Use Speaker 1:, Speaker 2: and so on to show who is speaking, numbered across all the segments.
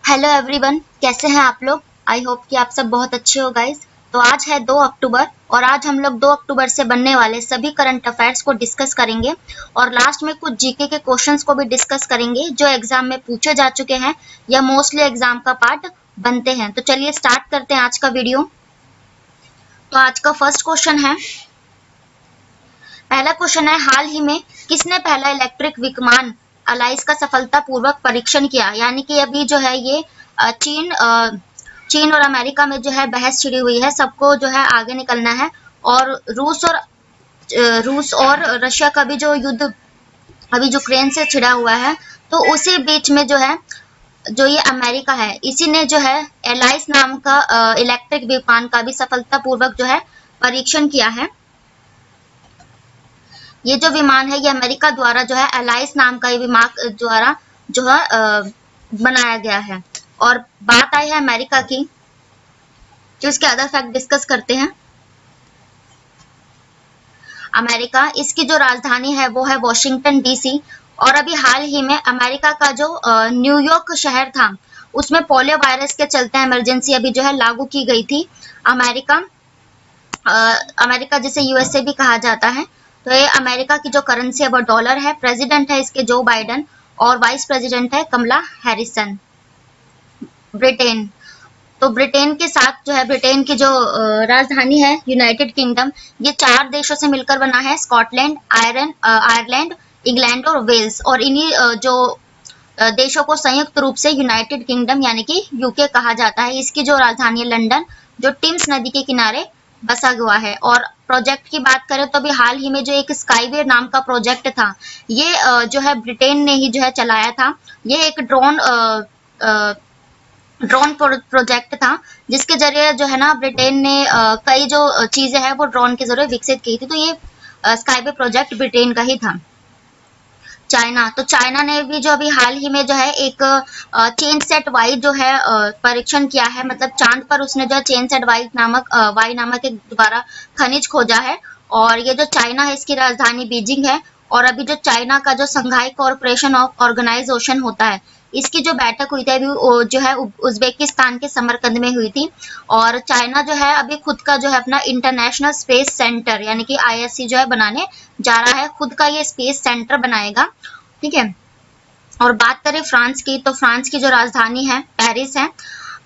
Speaker 1: Hello everyone, कैसे हैं आप लोग। आई होप कि आप सब बहुत अच्छे हो गाइस। तो आज है 2 अक्टूबर और आज हम लोग 2 अक्टूबर से बनने वाले सभी करंट अफेयर्स को डिस्कस करेंगे और लास्ट में कुछ जीके के क्वेश्चंस को भी डिस्कस करेंगे जो एग्जाम में पूछे जा चुके हैं या मोस्टली एग्जाम का पार्ट बनते हैं। तो चलिए स्टार्ट करते हैं आज का वीडियो। तो आज का फर्स्ट क्वेश्चन है, पहला क्वेश्चन है, हाल ही में किसने पहला इलेक्ट्रिक विमान अलाइस का सफलतापूर्वक परीक्षण किया। यानी कि अभी जो है ये चीन और अमेरिका में जो है बहस छिड़ी हुई है, सबको जो है आगे निकलना है और रूस और रशिया का भी जो युद्ध अभी यूक्रेन से छिड़ा हुआ है, तो उसी बीच में जो है जो ये अमेरिका है इसी ने जो है एलाइस नाम का इलेक्ट्रिक विमान का भी सफलतापूर्वक जो है परीक्षण किया है। ये जो विमान है ये अमेरिका द्वारा जो है एलाइस नाम का ये विमान द्वारा जो है बनाया गया है। और बात आई है अमेरिका की, तो इसके अदर फैक्ट डिस्कस करते हैं। अमेरिका, इसकी जो राजधानी है वो है वॉशिंगटन डीसी। और अभी हाल ही में अमेरिका का जो न्यूयॉर्क शहर था उसमें पोलियो वायरस के चलते इमरजेंसी अभी जो है लागू की गई थी। अमेरिका जिसे यूएसए भी कहा जाता है। तो ये अमेरिका की जो करेंसी है वो डॉलर है। प्रेसिडेंट है इसके जो बाइडेन और वाइस प्रेसिडेंट है कमला हैरिसन। ब्रिटेन, तो ब्रिटेन के साथ जो है ब्रिटेन की जो राजधानी है यूनाइटेड किंगडम, ये 4 देशों से मिलकर बना है, स्कॉटलैंड, आयरलैंड, इंग्लैंड और वेल्स। और इन्हीं जो देशों को संयुक्त रूप से यूनाइटेड किंगडम यानी कि यूके कहा जाता है। इसकी जो राजधानी है लंदन, जो टिम्स नदी के किनारे बसा हुआ है। और प्रोजेक्ट की बात करें तो अभी हाल ही में जो एक स्काईवे नाम का प्रोजेक्ट था, ये जो है ब्रिटेन ने ही जो है चलाया था। ये एक ड्रोन प्रोजेक्ट था जिसके जरिए जो है ना ब्रिटेन ने कई जो चीजें हैं वो ड्रोन के जरिए विकसित की थी। तो ये स्काईवे प्रोजेक्ट ब्रिटेन का ही था। चाइना, तो चाइना ने भी जो अभी हाल ही में जो है एक चेन सेट वाई जो है परीक्षण किया है, मतलब चांद पर उसने जो चेन सेट वाई नामक एक दोबारा खनिज खोजा है। और ये जो चाइना है इसकी राजधानी बीजिंग है। और अभी जो चाइना का जो संघाई कॉरपोरेशन ऑफ ऑर्गेनाइजेशन होता है, इसकी जो बैठक हुई थी अभी जो है उज्बेकिस्तान के समरकंद में हुई थी। और चाइना जो है अभी खुद का जो है अपना इंटरनेशनल स्पेस सेंटर यानी कि आईएससी जो है बनाने जा रहा है, खुद का ये स्पेस सेंटर बनाएगा। ठीक है। और बात करें फ्रांस की, तो फ्रांस की जो राजधानी है पेरिस है।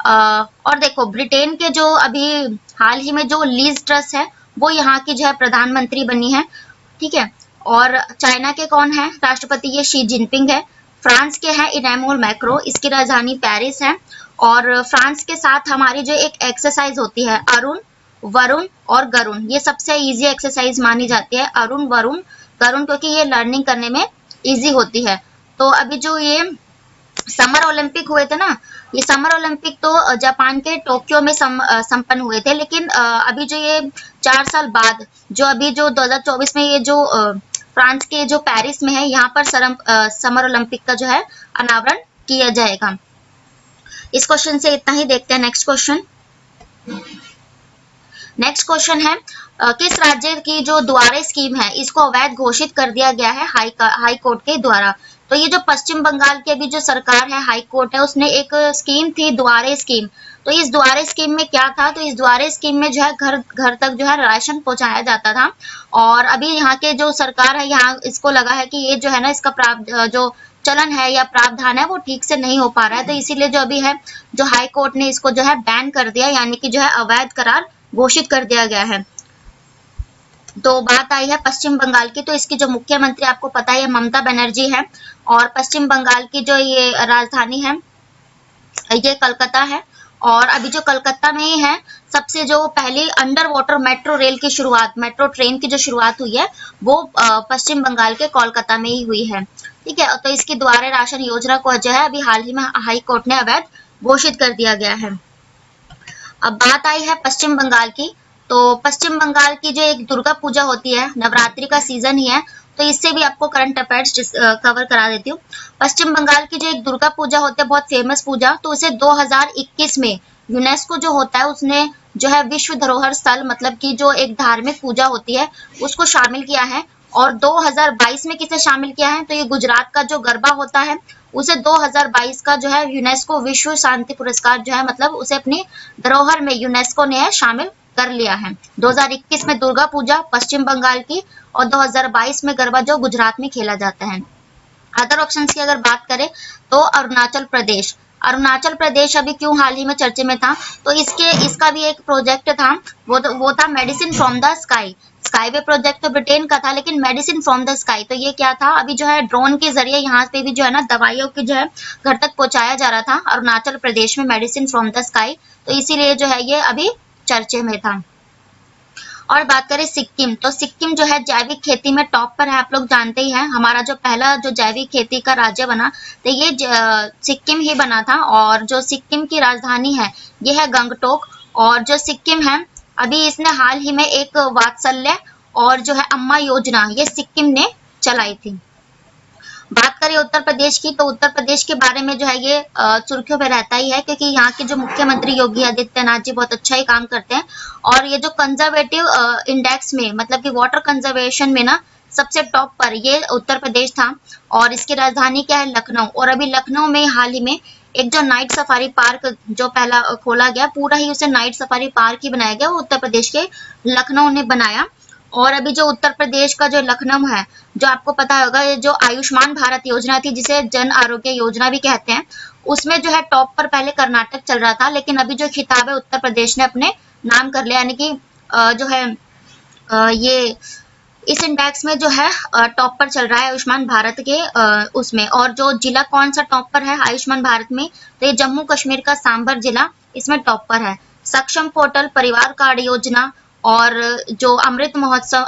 Speaker 1: और देखो ब्रिटेन के जो अभी हाल ही में जो लीज ट्रस है वो यहाँ की जो है प्रधानमंत्री बनी है। ठीक है। और चाइना के कौन है राष्ट्रपति, ये शी जिनपिंग है। फ्रांस के हैं इमैनुअल मैक्रो, इसकी राजधानी पेरिस है। और फ्रांस के साथ हमारी जो एक एक्सरसाइज होती है अरुण, वरुण और गरुण, ये सबसे इजी एक्सरसाइज मानी जाती है, अरुण वरुण गरुण, क्योंकि ये लर्निंग करने में इजी होती है। तो अभी जो ये समर ओलंपिक हुए थे ना, ये समर ओलंपिक तो जापान के टोक्यो में संपन्न हुए थे, लेकिन अभी जो ये 4 साल बाद जो अभी जो 2024 में ये जो फ्रांस के जो पेरिस में है, यहाँ पर समर ओलंपिक का जो है अनावरण किया जाएगा। इस क्वेश्चन से इतना ही, देखते हैं नेक्स्ट क्वेश्चन। नेक्स्ट क्वेश्चन है, किस राज्य की जो दुआरे स्कीम है इसको अवैध घोषित कर दिया गया है हाई कोर्ट के द्वारा। तो ये जो पश्चिम बंगाल की अभी जो सरकार है, हाई कोर्ट है, उसने एक स्कीम थी दुआरे स्कीम। तो इस दुआरे स्कीम में क्या था, तो इस दुआरे स्कीम में जो है घर घर तक जो है राशन पहुंचाया जाता था। और अभी यहाँ के जो सरकार है यहाँ इसको लगा है कि ये जो है ना इसका जो चलन है या प्रावधान है वो ठीक से नहीं हो पा रहा है, तो इसीलिए जो अभी है जो हाई कोर्ट ने इसको जो है बैन कर दिया, यानी कि जो है अवैध करार घोषित कर दिया गया है। तो बात आई है पश्चिम बंगाल की, तो इसकी जो मुख्यमंत्री आपको पता है ममता बनर्जी है। और पश्चिम बंगाल की जो ये राजधानी है ये कलकत्ता है। और अभी जो कलकत्ता में ही है सबसे जो पहली अंडर वाटर मेट्रो रेल की शुरुआत, मेट्रो ट्रेन की जो शुरुआत हुई है वो पश्चिम बंगाल के कोलकाता में ही हुई है। ठीक है। तो इसके द्वारा राशन योजना को जो है अभी हाल ही में हाई कोर्ट ने अवैध घोषित कर दिया गया है। अब बात आई है पश्चिम बंगाल की, तो पश्चिम बंगाल की जो एक दुर्गा पूजा होती है, नवरात्रि का सीजन ही है, तो इससे भी आपको करंट अफेयर्स कवर करा देती हूँ। पश्चिम बंगाल की जो एक दुर्गा पूजा होती है, बहुत फेमस पूजा, तो उसे 2021 में यूनेस्को जो होता है उसने जो है विश्व धरोहर स्थल, मतलब कि जो एक धार्मिक पूजा होती है, उसको शामिल किया है। और 2022 में किसे शामिल किया है, तो ये गुजरात का जो गरबा होता है उसे 2022 का जो है यूनेस्को विश्व शांति पुरस्कार जो है मतलब उसे अपनी धरोहर में यूनेस्को ने शामिल कर लिया है। 2021 में दुर्गा पूजा पश्चिम बंगाल की और 2022 में गरबा जो गुजरात में खेला जाता है। अदर ऑप्शंस की अगर बात करें तो अरुणाचल प्रदेश, अरुणाचल प्रदेश अभी क्यों हाल ही में चर्चे में था, तो इसका भी एक प्रोजेक्ट था, वो था medicine from the sky. Skyway project तो ब्रिटेन का था, लेकिन मेडिसिन फ्रॉम द स्काई तो ये क्या था, अभी जो है ड्रोन के जरिए यहाँ पे भी जो है ना दवाइयों की जो है घर तक पहुंचाया जा रहा था अरुणाचल प्रदेश में, मेडिसिन फ्रॉम द स्काई, तो इसीलिए जो है ये अभी चर्चे में था। और बात करें सिक्किम, तो सिक्किम जो है जैविक खेती में टॉप पर है, आप लोग जानते ही हैं, हमारा जो पहला जो जैविक खेती का राज्य बना तो ये सिक्किम ही बना था। और जो सिक्किम की राजधानी है ये है गंगटोक। और जो सिक्किम है अभी इसने हाल ही में एक वात्सल्य और जो है अम्मा योजना ये सिक्किम ने चलाई थी। बात करें उत्तर प्रदेश की, तो उत्तर प्रदेश के बारे में जो है ये सुर्खियों में रहता ही है, क्योंकि यहाँ के जो मुख्यमंत्री योगी आदित्यनाथ जी बहुत अच्छा ही काम करते हैं। और ये जो कंजर्वेटिव इंडेक्स में मतलब कि वाटर कंजर्वेशन में ना सबसे टॉप पर ये उत्तर प्रदेश था। और इसकी राजधानी क्या है, लखनऊ। और अभी लखनऊ में हाल ही में एक जो नाइट सफारी पार्क जो पहला खोला गया, पूरा ही उसे नाइट सफारी पार्क ही बनाया गया, वो उत्तर प्रदेश के लखनऊ ने बनाया। और अभी जो उत्तर प्रदेश का जो लखनऊ है, जो आपको पता होगा ये जो आयुष्मान भारत योजना थी जिसे जन आरोग्य योजना भी कहते हैं, उसमें जो है टॉप पर पहले कर्नाटक चल रहा था, लेकिन अभी जो खिताब है उत्तर प्रदेश ने अपने नाम कर लिया, यानी कि जो है ये इस इंडेक्स में जो है टॉप पर चल रहा है आयुष्मान भारत के उसमें। और जो जिला कौन सा टॉप पर है आयुष्मान भारत में, तो ये जम्मू कश्मीर का सांबर जिला इसमें टॉप पर है। सक्षम पोर्टल, परिवार कार्ड योजना और जो अमृत महोत्सव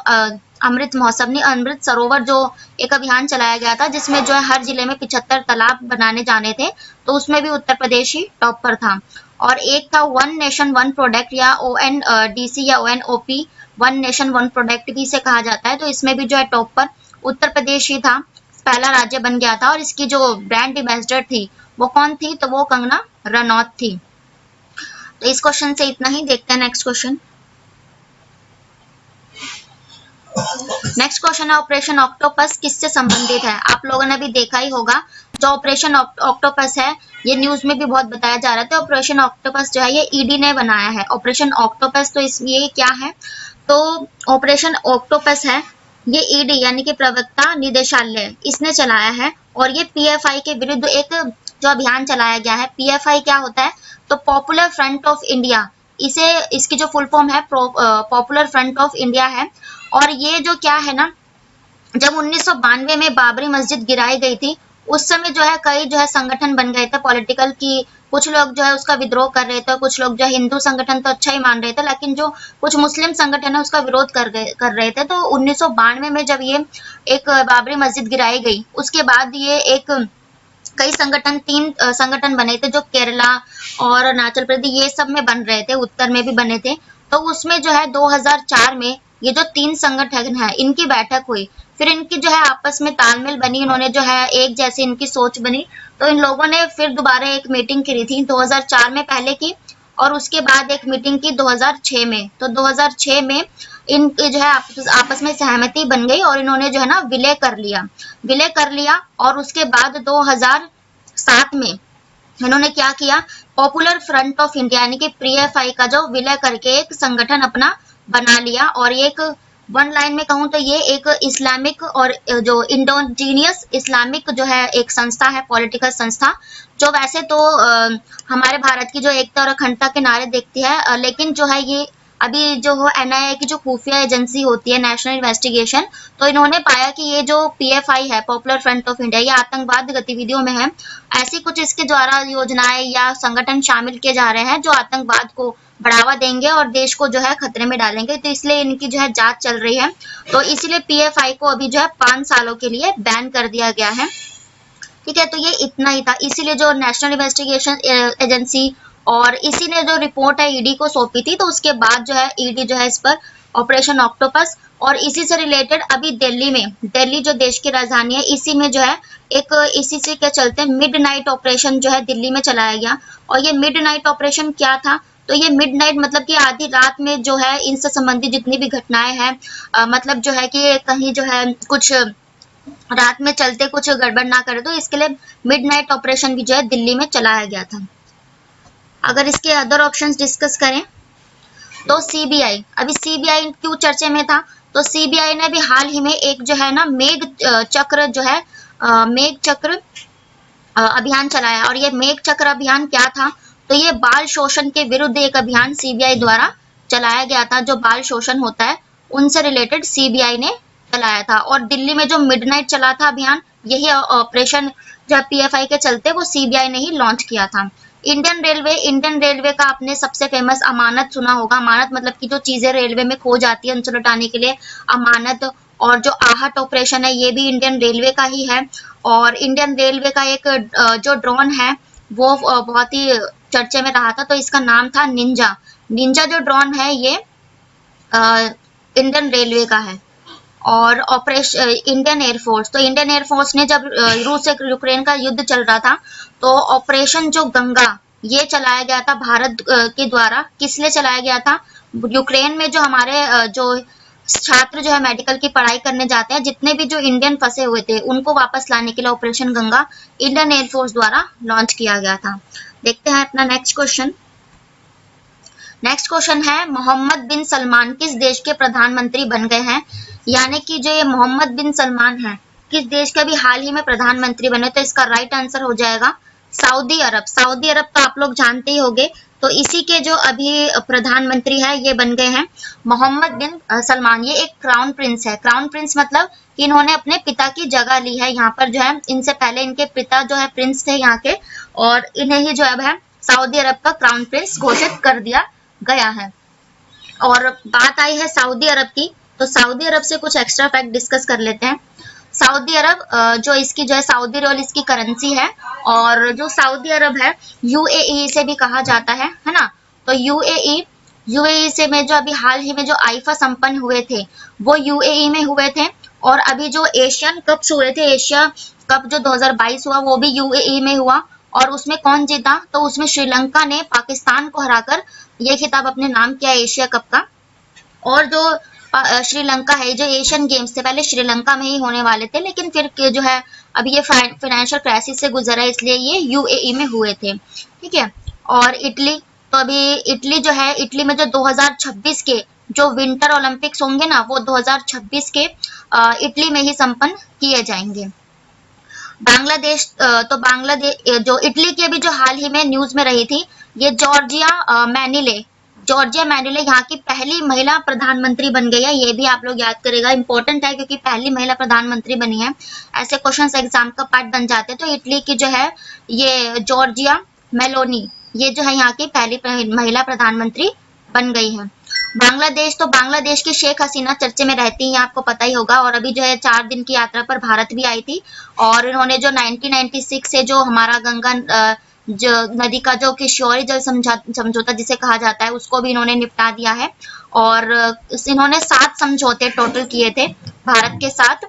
Speaker 1: नहीं अमृत सरोवर जो एक अभियान चलाया गया था जिसमें जो है हर जिले में 75 तालाब बनाने जाने थे, तो उसमें भी उत्तर प्रदेश ही टॉप पर था। और एक था वन नेशन वन प्रोडक्ट या ONDC या ONOP, one nation one product भी इसे कहा जाता है, तो इसमें भी जो है टॉप पर उत्तर प्रदेश ही था, पहला राज्य बन गया था। और इसकी जो ब्रांड एम्बेसडर थी वो कौन थी, तो वो कंगना रनौत थी। तो इस क्वेश्चन से इतना ही, देखते हैं नेक्स्ट क्वेश्चन। नेक्स्ट क्वेश्चन है ऑपरेशन ऑक्टोपस किससे संबंधित है। आप लोगों ने भी देखा ही होगा जो ऑपरेशन ऑक्टोपस है, ये न्यूज में भी बहुत बताया जा रहा था। ऑपरेशन ऑक्टोपस जो है ये ईडी ने बनाया है। ऑपरेशन ऑक्टोपस तो ये क्या है, तो ऑपरेशन ऑक्टोपस है ये ईडी यानी कि प्रवक्ता निदेशालय इसने चलाया है। और ये पीएफआई के विरुद्ध एक जो अभियान चलाया गया है। पीएफआई क्या होता है, तो पॉपुलर फ्रंट ऑफ इंडिया, इसकी जो फुल फॉर्म है पॉपुलर फ्रंट ऑफ इंडिया है। और ये जो क्या है ना, जब 1992 में बाबरी मस्जिद गिराई गई थी उस समय जो है कई जो है संगठन बन गए थे पॉलिटिकल की, कुछ लोग जो है उसका विद्रोह कर रहे थे, कुछ लोग जो है हिंदू संगठन तो अच्छा ही मान रहे थे, लेकिन जो कुछ मुस्लिम संगठन है उसका विरोध कर रहे थे। तो 1992 में जब ये एक बाबरी मस्जिद गिराई गई उसके बाद ये एक कई संगठन, 3 संगठन बने थे जो केरला और अरुणाचल प्रदेश ये सब में बन रहे थे, उत्तर में भी बने थे। तो उसमें जो है 2004 में ये जो 3 संगठन है इनकी बैठक हुई, फिर इनकी जो है आपस में तालमेल बनी, इन्होंने जो है एक जैसी इनकी सोच बनी, तो इन लोगों ने फिर दोबारा एक मीटिंग करी थी 2004 में पहले की, और उसके बाद एक मीटिंग की 2006 में। तो 2006 में इनकी जो है आपस में सहमति बन गई और इन्होंने जो है ना विलय कर लिया। और उसके बाद 2007 में इन्होंने क्या किया, पॉपुलर फ्रंट ऑफ इंडिया यानी कि पीएफआई का जो विलय करके एक संगठन अपना बना लिया। और एक वन लाइन में कहूँ तो ये एक इस्लामिक और जो इंडोजीनियस इस्लामिक जो है एक संस्था है, पॉलिटिकल संस्था, जो वैसे तो हमारे भारत की जो एकता और अखंडता के नारे देखती है, लेकिन जो है ये अभी जो एनआईए की जो खुफिया एजेंसी होती है नेशनल इन्वेस्टिगेशन, तो इन्होंने पाया कि ये जो पीएफआई है पॉपुलर फ्रंट ऑफ इंडिया ये आतंकवाद गतिविधियों में है, ऐसी कुछ इसके द्वारा योजनाएं या संगठन शामिल किए जा रहे हैं जो आतंकवाद को बढ़ावा देंगे और देश को जो है खतरे में डालेंगे, तो इसलिए इनकी जो है जांच चल रही है। तो इसलिए पीएफआई को अभी जो है 5 सालों के लिए बैन कर दिया गया है। ठीक है, तो ये इतना ही था। इसीलिए जो नेशनल इन्वेस्टिगेशन एजेंसी और इसी ने जो रिपोर्ट है ईडी को सौंपी थी, तो उसके बाद जो है ईडी जो है इस पर ऑपरेशन ऑक्टोपस, और इसी से रिलेटेड अभी दिल्ली जो देश की राजधानी है इसी में जो है एक इसी से क्या चलते हैं मिडनाइट ऑपरेशन जो है दिल्ली में चलाया गया। और ये मिडनाइट ऑपरेशन क्या था, तो ये मिडनाइट मतलब कि आधी रात में जो है इनसे संबंधित जितनी भी घटनाएं हैं, मतलब जो है कि कहीं जो है कुछ रात में चलते कुछ गड़बड़ ना करे, तो इसके लिए मिडनाइट ऑपरेशन भी जो है दिल्ली में चलाया गया था। अगर इसके अदर ऑप्शंस डिस्कस करें तो सीबीआई, अभी सीबीआई क्यों चर्चे में था, तो सीबीआई ने भी हाल ही में एक जो है ना मेघ चक्र जो है मेघ चक्र अभियान चलाया। और ये मेघ चक्र अभियान क्या था, तो ये बाल शोषण के विरुद्ध एक अभियान सीबीआई द्वारा चलाया गया था। जो बाल शोषण होता है उनसे रिलेटेड सीबीआई ने चलाया था। और दिल्ली में जो मिडनाइट चला था अभियान, यही ऑपरेशन जब पीएफआई के चलते वो सीबीआई ने ही लॉन्च किया था। इंडियन रेलवे का आपने सबसे फेमस अमानत सुना होगा। अमानत मतलब कि जो चीजें रेलवे में खो जाती है उनसे लौटाने के लिए अमानत। और जो आहट ऑपरेशन है ये भी इंडियन रेलवे का ही है। और इंडियन रेलवे का एक जो ड्रोन है वो बहुत ही चर्चे में रहा था, तो इसका नाम था निंजा। निंजा जो ड्रोन है ये इंडियन रेलवे का है। और ऑपरेशन इंडियन एयरफोर्स, तो इंडियन एयरफोर्स ने जब रूस से यूक्रेन का युद्ध चल रहा था तो ऑपरेशन जो गंगा ये चलाया गया था भारत के द्वारा। किस लिए चलाया गया था, यूक्रेन में जो हमारे जो छात्र जो है मेडिकल की पढ़ाई करने जाते हैं, जितने भी जो इंडियन फंसे हुए थे उनको वापस लाने के लिए ऑपरेशन गंगा इंडियन एयरफोर्स द्वारा लॉन्च किया गया था। देखते हैं अपना नेक्स्ट क्वेश्चन। नेक्स्ट क्वेश्चन है मोहम्मद बिन सलमान किस देश के प्रधानमंत्री बन गए हैं। यानी कि जो ये मोहम्मद बिन सलमान है किस देश के अभी हाल ही में प्रधानमंत्री बने, तो इसका राइट आंसर हो जाएगा सऊदी अरब। सऊदी अरब तो आप लोग जानते ही होंगे, तो इसी के जो अभी प्रधानमंत्री है ये बन गए हैं मोहम्मद बिन सलमान। ये एक क्राउन प्रिंस है। क्राउन प्रिंस मतलब कि इन्होंने अपने पिता की जगह ली है यहाँ पर जो है। इनसे पहले इनके पिता जो है प्रिंस थे यहाँ के, और इन्हें ही जो है सऊदी अरब का क्राउन प्रिंस घोषित कर दिया गया है। और बात आई है सऊदी अरब की, तो सऊदी अरब से कुछ एक्स्ट्रा फैक्ट डिस्कस कर लेते हैं। सऊदी अरब जो इसकी जो है सऊदी रियाल इसकी करेंसी है। और जो सऊदी अरब है यूएई से भी कहा जाता है ना। तो यूएई से में जो अभी हाल ही में जो आईफा संपन्न हुए थे वो यूएई में हुए थे। और अभी जो एशियन कप्स हुए थे, एशिया कप जो 2022 हुआ वो भी यूएई में हुआ। और उसमें कौन जीता, तो उसमें श्रीलंका ने पाकिस्तान को हराकर ये खिताब अपने नाम किया एशिया कप का। और जो श्रीलंका है, जो एशियन गेम्स थे पहले श्रीलंका में ही होने वाले थे, लेकिन फिर जो है अभी ये फाइनेंशियल क्राइसिस से गुजरा है इसलिए ये यूएई में हुए थे। ठीक है। और इटली, तो अभी इटली जो है, इटली में जो 2026 के जो विंटर ओलंपिक्स होंगे ना वो 2026 के इटली में ही संपन्न किए जाएंगे। बांग्लादेश, तो बांग्लादेश जो इटली की अभी जो हाल ही में न्यूज में रही थी, ये जॉर्जिया मैनुले यहाँ की पहली महिला प्रधानमंत्री बन गई है। ये भी आप लोग याद करेगा, इंपॉर्टेंट है क्योंकि पहली महिला प्रधानमंत्री बनी है। ऐसे क्वेश्चंस एग्जाम का पार्ट बन जाते हैं। तो इटली की जो है ये जॉर्जिया मेलोनी, ये जो है यहाँ की पहली महिला प्रधानमंत्री बन गई है। बांग्लादेश, तो बांग्लादेश की शेख हसीना चर्चे में रहती हैं, आपको पता ही होगा। और अभी जो है 4 दिन की यात्रा पर भारत भी आई थी। और इन्होंने जो 1996 से जो हमारा गंगा जो नदी का जो किशोरी जल समझौता जिसे कहा जाता है उसको भी इन्होंने निपटा दिया है। और इन्होंने 7 समझौते टोटल किए थे भारत के साथ।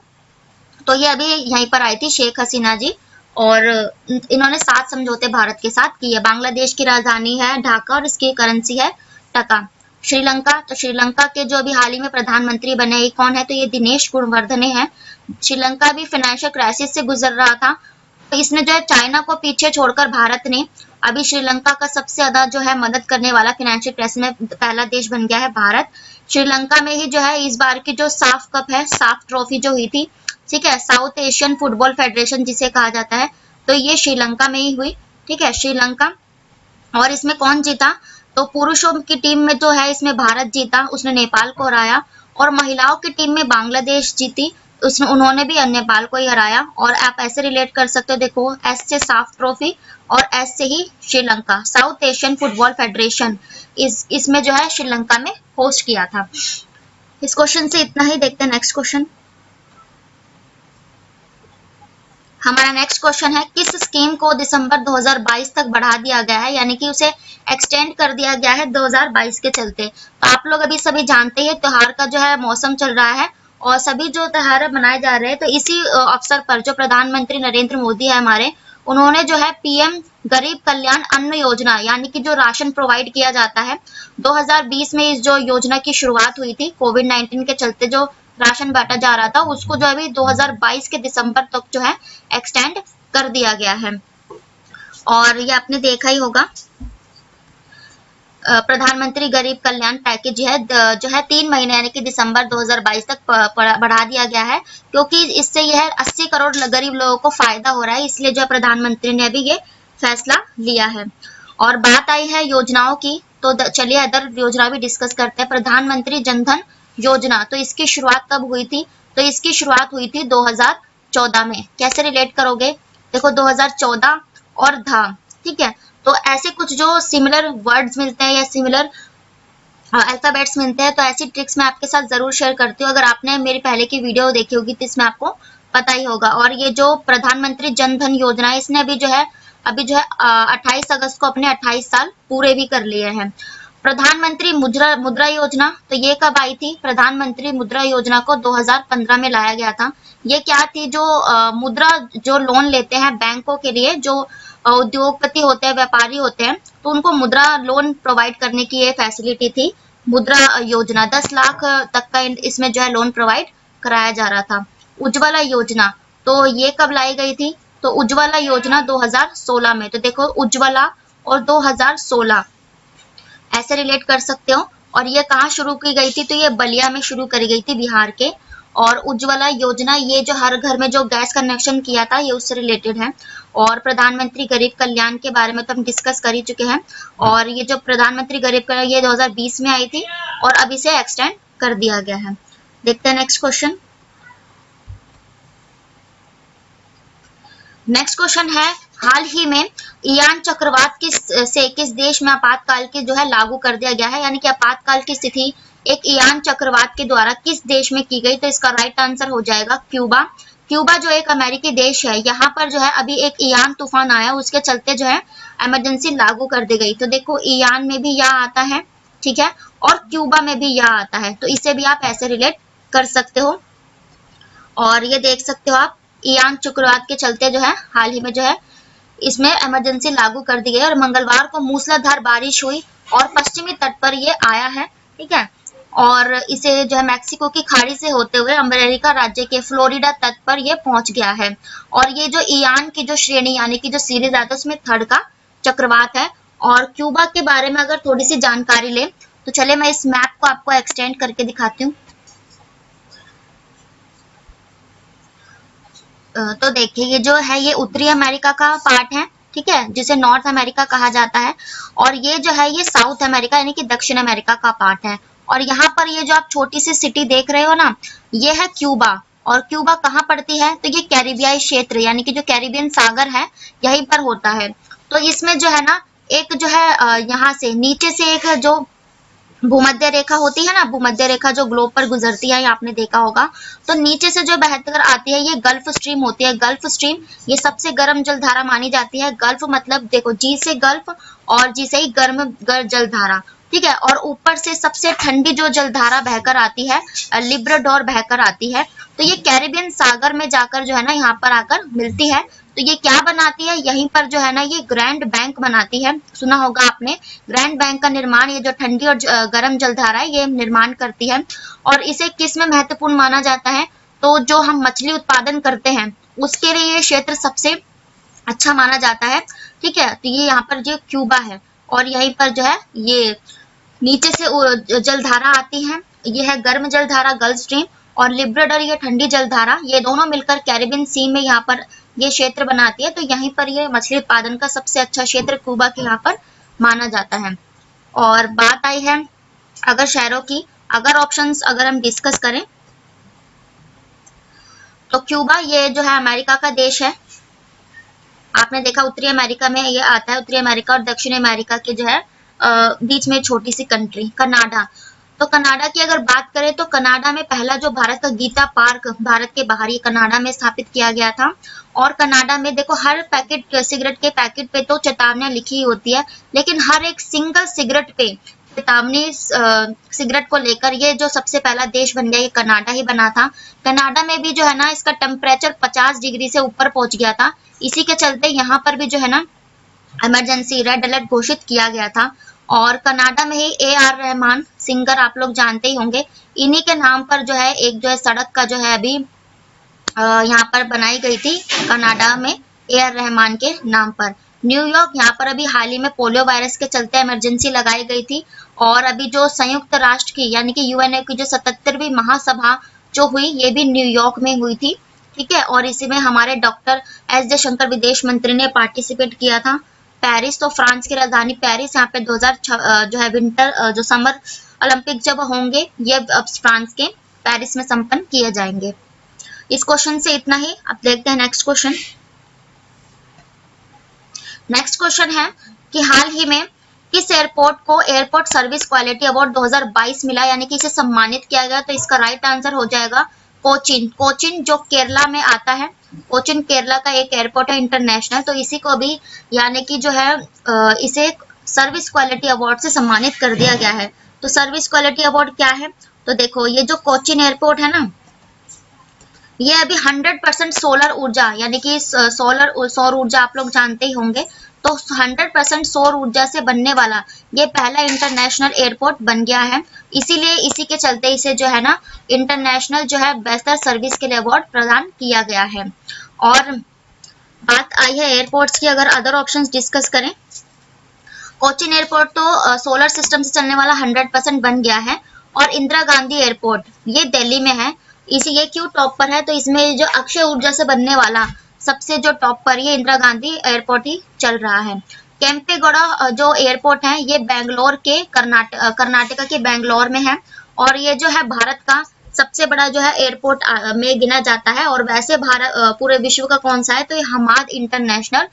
Speaker 1: तो ये अभी यहीं पर आई थी शेख हसीना जी, और इन्होंने 7 समझौते भारत के साथ किए। बांग्लादेश की राजधानी है ढाका और इसकी करेंसी है टका। श्रीलंका, तो श्रीलंका के जो अभी हाल ही में प्रधानमंत्री बने ये कौन है, तो ये दिनेश गुणवर्धने हैं। श्रीलंका भी फाइनेंशियल क्राइसिस से गुजर रहा था, तो इसने जो है चाइना को पीछे छोड़कर भारत ने अभी श्रीलंका का सबसे ज्यादा जो है मदद करने वाला फाइनेंशियल क्राइसिस में पहला देश बन गया है भारत। श्रीलंका में ही जो है इस बार की जो साफ कप है, साफ ट्रॉफी जो हुई थी, ठीक है, साउथ एशियन फुटबॉल फेडरेशन जिसे कहा जाता है, तो ये श्रीलंका में ही हुई। ठीक है, श्रीलंका। और इसमें कौन जीता, तो पुरुषों की टीम में जो है इसमें भारत जीता, उसने नेपाल को हराया। और महिलाओं की टीम में बांग्लादेश जीती, उन्होंने भी नेपाल को ही हराया। और आप ऐसे रिलेट कर सकते हो, देखो एस से साफ ट्रॉफी और एस से ही Sri Lanka, South Asian football federation इसमें जो है श्रीलंका में होस्ट किया था। इस क्वेश्चन से इतना ही। देखते हैं नेक्स्ट क्वेश्चन। हमारा नेक्स्ट क्वेश्चन है किस स्कीम को दिसंबर 2022 तक बढ़ा दिया गया है, यानी कि उसे एक्सटेंड कर दिया गया है 2022 के चलते। तो आप लोग अभी सभी जानते हैं त्योहार का जो है मौसम चल रहा है और सभी जो त्योहार मनाए जा रहे हैं, तो इसी अवसर पर जो प्रधानमंत्री नरेंद्र मोदी है हमारे, उन्होंने जो है पीएम गरीब कल्याण अन्न योजना यानी कि जो राशन प्रोवाइड किया जाता है, 2020 में इस जो योजना की शुरुआत हुई थी, कोविड-19 के चलते जो राशन बांटा जा रहा था उसको जो अभी 2022 के दिसंबर तक जो है एक्सटेंड कर दिया गया है। और ये आपने देखा ही होगा, प्रधानमंत्री गरीब कल्याण पैकेज जो है 3 महीने यानी कि दिसंबर 2022 तक बढ़ा दिया गया है, क्योंकि इससे यह 80 करोड़ गरीब लोगों को फायदा हो रहा है, इसलिए जो प्रधानमंत्री ने अभी ये फैसला लिया है। और बात आई है योजनाओं की, तो चलिए अदर योजना भी डिस्कस करते हैं। प्रधानमंत्री जन धन योजना, तो इसकी शुरुआत कब हुई थी? तो इसकी शुरुआत हुई थी 2014 में। कैसे रिलेट करोगे? देखो 2014 और धा, ठीक है, तो ऐसे कुछ जो सिमिलर वर्ड्स मिलते हैं या सिमिलर अल्फाबेट्स मिलते हैं, तो ऐसी ट्रिक्स मैं आपके साथ जरूर शेयर करती हूँ। अगर आपने मेरी पहले की वीडियो देखी होगी तो इसमें आपको पता ही होगा। और ये जो प्रधानमंत्री जन धन योजना है, इसने अभी जो है 28 अगस्त को अपने 28 साल पूरे भी कर लिए हैं। प्रधानमंत्री मुद्रा योजना, तो ये कब आई थी? प्रधानमंत्री मुद्रा योजना को 2015 में लाया गया था। ये क्या थी? जो मुद्रा जो लोन लेते हैं बैंकों के लिए, जो उद्योगपति होते हैं, व्यापारी होते हैं, तो उनको मुद्रा लोन प्रोवाइड करने की ये फैसिलिटी थी मुद्रा योजना। 10 लाख तक का इसमें जो है लोन प्रोवाइड कराया जा रहा था। उज्ज्वला योजना, तो ये कब लाई गई थी? तो उज्ज्वला योजना 2016 में। तो देखो उज्ज्वला और 2016 ऐसे रिलेट कर सकते हो। और ये कहाँ शुरू की गई थी? तो ये बलिया में शुरू करी गई थी, बिहार के। और उज्ज्वला योजना ये जो हर घर में जो गैस कनेक्शन किया था, ये उससे रिलेटेड है। और प्रधानमंत्री गरीब कल्याण के बारे में तो हम डिस्कस कर ही चुके हैं। और ये जो प्रधानमंत्री गरीब कल्याण, ये 2020 में आई थी और अब इसे एक्सटेंड कर दिया गया है। देखते हैं नेक्स्ट क्वेश्चन। नेक्स्ट क्वेश्चन है, हाल ही में इयान चक्रवात किस देश में आपातकाल के जो है लागू कर दिया गया है, यानी कि आपातकाल की स्थिति एक इयान चक्रवात के द्वारा किस देश में की गई? तो इसका राइट आंसर हो जाएगा क्यूबा। क्यूबा जो एक अमेरिकी देश है, यहाँ पर जो है अभी एक इयान तूफान आया, उसके चलते जो है इमरजेंसी लागू कर दी गई। तो देखो इयान में भी या आता है, ठीक है, और क्यूबा में भी या आता है, तो इसे भी आप ऐसे रिलेट कर सकते हो। और ये देख सकते हो आप, इयान चक्रवात के चलते जो है हाल ही में जो है इसमें इमरजेंसी लागू कर दी गई और मंगलवार को मूसलाधार बारिश हुई और पश्चिमी तट पर ये आया है, ठीक है। और इसे जो है मैक्सिको की खाड़ी से होते हुए अमेरिका राज्य के फ्लोरिडा तट पर ये पहुंच गया है। और ये जो इयान की जो श्रेणी यानी कि जो सीरीज आता है उसमें थर्ड का चक्रवात है। और क्यूबा के बारे में अगर थोड़ी सी जानकारी ले तो चले मैं इस मैप को आपको एक्सटेंड करके दिखाती हूँ। तो देखिए ये जो है ये उत्तरी अमेरिका का पार्ट है, ठीक है, जिसे नॉर्थ अमेरिका कहा जाता है। और ये जो है ये साउथ अमेरिका यानी कि दक्षिण अमेरिका का पार्ट है। और यहाँ पर ये जो आप छोटी सी सिटी देख रहे हो ना, ये है क्यूबा। और क्यूबा कहाँ पड़ती है? तो ये कैरिबियाई क्षेत्र यानी कि जो कैरिबियन सागर है यहीं पर होता है। तो इसमें जो है ना एक जो है यहाँ से नीचे से एक जो भूमध्य रेखा होती है ना, भूमध्य रेखा जो ग्लोब पर गुजरती है, ये आपने देखा होगा। तो नीचे से जो बहकर आती है ये गल्फ स्ट्रीम होती है। गल्फ स्ट्रीम ये सबसे गर्म जलधारा मानी जाती है। गल्फ मतलब देखो जी से गल्फ और जी से ही गर्म जलधारा, ठीक है। और ऊपर से सबसे ठंडी जो जलधारा बहकर आती है लिब्राडोर बहकर आती है। तो ये कैरिबियन सागर में जाकर जो है ना यहाँ पर आकर मिलती है। तो ये क्या बनाती है? यहीं पर जो है ना ये ग्रैंड बैंक बनाती है। सुना होगा आपने ग्रैंड बैंक का निर्माण, ये जो ठंडी और गर्म जलधारा है ये निर्माण करती है। और इसे किस में महत्वपूर्ण माना जाता है? तो जो हम मछली उत्पादन करते हैं उसके लिए ये क्षेत्र सबसे अच्छा माना जाता है, ठीक है। तो ये यहाँ पर जो क्यूबा है और यहीं पर जो है ये नीचे से जलधारा आती है, ये है गर्म जलधारा गल्फ स्ट्रीम, और लिब्राडोर ये ठंडी जलधारा, ये दोनों मिलकर कैरिबियन सी में यहाँ पर ये क्षेत्र बनाती है। तो यहीं पर ये मछली उत्पादन का सबसे अच्छा क्षेत्र क्यूबा के यहाँ पर माना जाता है। और बात आई है अगर शहरों की, अगर ऑप्शंस अगर हम डिस्कस करें तो क्यूबा ये जो है अमेरिका का देश है। आपने देखा उत्तरी अमेरिका में ये आता है, उत्तरी अमेरिका और दक्षिणी अमेरिका के जो है बीच में छोटी सी कंट्री कनाडा। तो कनाडा की अगर बात करें तो कनाडा में पहला जो भारत का गीता पार्क भारत के बाहर ही कनाडा में स्थापित किया गया था। और कनाडा में देखो हर पैकेट सिगरेट के पैकेट पे तो चेतावनियां लिखी होती है, लेकिन हर एक सिंगल सिगरेट पे चेतावनी सिगरेट को लेकर, ये जो सबसे पहला देश बन गया, ये कनाडा ही बना था। कनाडा में भी जो है ना इसका टेम्परेचर 50 डिग्री से ऊपर पहुंच गया था। इसी के चलते यहाँ पर भी जो है ना इमरजेंसी रेड अलर्ट घोषित किया गया था। और कनाडा में ही AR रहमान सिंगर आप लोग जानते ही होंगे, इन्हीं के नाम पर जो है एक जो है सड़क का जो है अभी यहाँ पर बनाई गई थी कनाडा में AR रहमान के नाम पर। न्यूयॉर्क, यहाँ पर अभी हाल ही में पोलियो वायरस के चलते इमरजेंसी लगाई गई थी। और अभी जो संयुक्त राष्ट्र की यानी कि UNO की जो 77वीं महासभा जो हुई, ये भी न्यूयॉर्क में हुई थी, ठीक है। और इसी में हमारे डॉक्टर S जयशंकर विदेश मंत्री ने पार्टिसिपेट किया था। पेरिस, तो फ्रांस की राजधानी पेरिस, यहाँ पे 2006 जो है विंटर जो समर ओलंपिक जब होंगे, ये अब फ्रांस के पेरिस में संपन्न किए जाएंगे। इस क्वेश्चन से इतना ही। अब देखते हैं नेक्स्ट क्वेश्चन। नेक्स्ट क्वेश्चन है कि हाल ही में किस एयरपोर्ट को एयरपोर्ट सर्विस क्वालिटी अवार्ड 2022 मिला, यानी कि इसे सम्मानित किया गया। तो इसका राइट आंसर हो जाएगा कोचिन। कोचिन जो केरला में आता है, कोचिन केरला का एक एयरपोर्ट है इंटरनेशनल। तो इसी को भी यानी कि जो है इसे सर्विस क्वालिटी अवार्ड से सम्मानित कर दिया गया है। तो सर्विस क्वालिटी अवार्ड क्या है, तो देखो ये जो कोचिन एयरपोर्ट है ना, ये अभी 100% सोलर ऊर्जा यानी कि सौर ऊर्जा आप लोग जानते ही होंगे। तो 100% सौर ऊर्जा से बनने वाला ये पहला इंटरनेशनल एयरपोर्ट बन गया है। इसीलिए इसी के चलते इसे जो है ना इंटरनेशनल जो है बेहतर सर्विस के लिए अवार्ड प्रदान किया गया है। और बात आई है एयरपोर्ट्स की, अगर अदर ऑप्शंस डिस्कस करें, कोचिन एयरपोर्ट तो सोलर सिस्टम से चलने वाला 100% बन गया है। और इंदिरा गांधी एयरपोर्ट ये दिल्ली में है। इसी ये क्यों टॉप पर है, तो इसमें जो अक्षय ऊर्जा से बनने वाला सबसे जो टॉप पर ये इंदिरा गांधी एयरपोर्ट ही चल रहा है। केम्पेगौड़ा जो एयरपोर्ट है ये बेंगलोर के कर्नाटका के बेंगलोर में है। और ये जो है भारत का सबसे बड़ा जो है एयरपोर्ट में गिना जाता है। और वैसे भारत पूरे विश्व का कौन सा है, तो ये Hamad international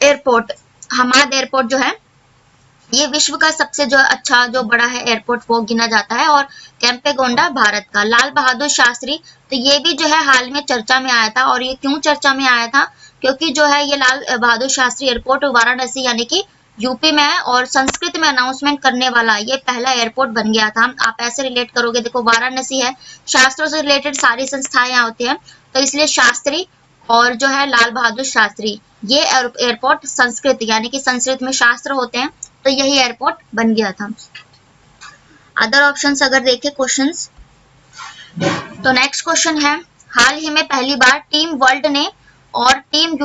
Speaker 1: airport, Hamad airport जो है ये विश्व का सबसे जो अच्छा जो बड़ा है एयरपोर्ट वो गिना जाता है। और केम्पेगौड़ा भारत का। लाल बहादुर शास्त्री, तो ये भी जो है हाल में चर्चा में आया था। और ये क्यों चर्चा में आया था, क्योंकि जो है ये लाल बहादुर शास्त्री एयरपोर्ट वाराणसी यानी कि यूपी में है। और संस्कृत में अनाउंसमेंट करने वाला ये पहला एयरपोर्ट बन गया था। आप ऐसे रिलेट करोगे, देखो वाराणसी है, शास्त्रों से रिलेटेड सारी संस्थाएं यहाँ होती है, तो इसलिए शास्त्री और जो है लाल बहादुर शास्त्री ये एयरपोर्ट संस्कृत यानी कि संस्कृत में शास्त्र होते हैं, तो यही एयरपोर्ट बन गया था। अदर ऑप्शंस अगर देखें क्वेश्चंस, तो नेक्स्ट क्वेश्चन है हाल ही में पहली बार टीम वर्ल्ड ने और टीम